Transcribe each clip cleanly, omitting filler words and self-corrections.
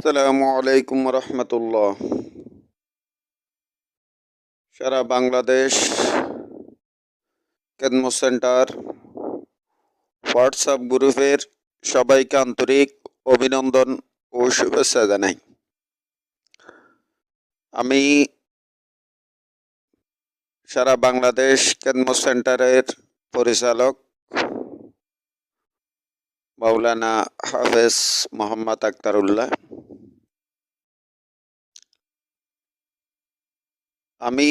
আসসালামু আলাইকুম রহমতুল্লাহ। সারা বাংলাদেশ খেদমত সেন্টার হোয়াটসঅ্যাপ গ্রুপের সবাইকে আন্তরিক অভিনন্দন ও শুভেচ্ছা জানাই। আমি সারা বাংলাদেশ খেদমত সেন্টারের পরিচালক মাওলানা হাফেজ মোহাম্মদ আখতারুল্লাহ। আমি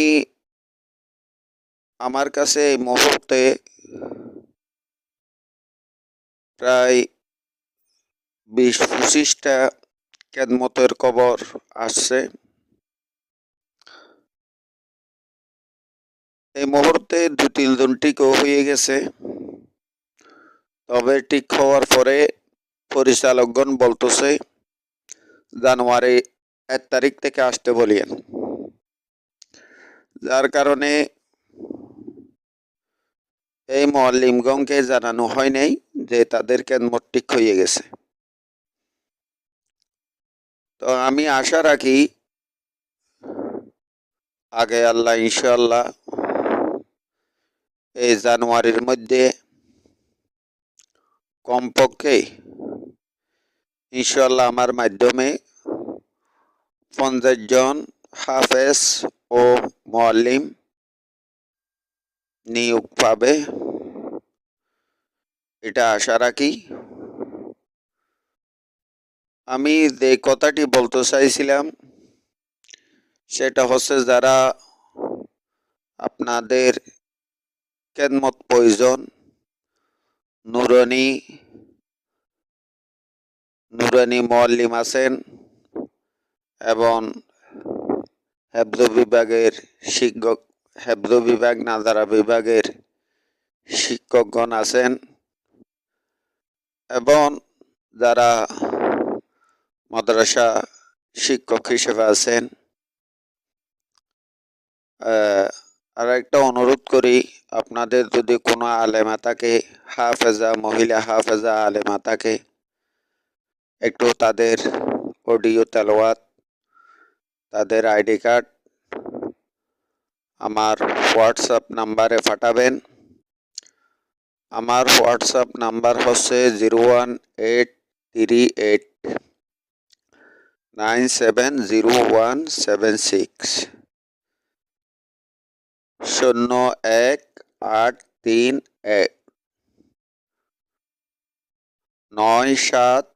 আমার কাছে এই মুহূর্তে প্রায় 20-25টা খেদমতের খবর আসছে। এই মুহূর্তে 2-3 জন টিকও হয়ে গেছে, তবে ঠিক হওয়ার পরে পরিচালকগণ বলতেছে জানুয়ারি 1 তারিখ থেকে আসতে বলিয়েন, যার কারণে এই মুআল্লিমগণকে জানানো হয় নাই যে তাদের খেদমত ঠিক হয়ে গেছে। তো আমি আশা রাখি আগে আল্লাহ ইনশাআল্লাহ এই জানুয়ারির মধ্যে কমপক্ষে ইনশাআল্লাহ আমার মাধ্যমে 50 জন হাফেজ ও মুআল্লিম নিয়োগ পাবে, এটা আশা রাখি। আমি যে কথাটি বলতে চাইছিলাম সেটা হচ্ছে, যারা আপনাদের খেদমত প্রয়োজন, নুরানি মুআল্লিম আছেন এবং হেফজ বিভাগের শিক্ষক, হেফজ বিভাগ, নাজারা বিভাগের শিক্ষকগণ আছেন এবং যারা মাদ্রাসা শিক্ষক হিসেবে আছেন, আর একটা অনুরোধ করি, আপনাদের যদি কোনো আলেমা থাকে, হাফেজা, মহিলা হাফেজা আলেমা থাকে, একটু তাদের অডিও তেলাওয়াত, তাদের আইডি কার্ড আমার হোয়াটসঅ্যাপ নাম্বারে পাঠাবেন। আমার হোয়াটসঅ্যাপ নাম্বার হচ্ছে 01838970176 01831979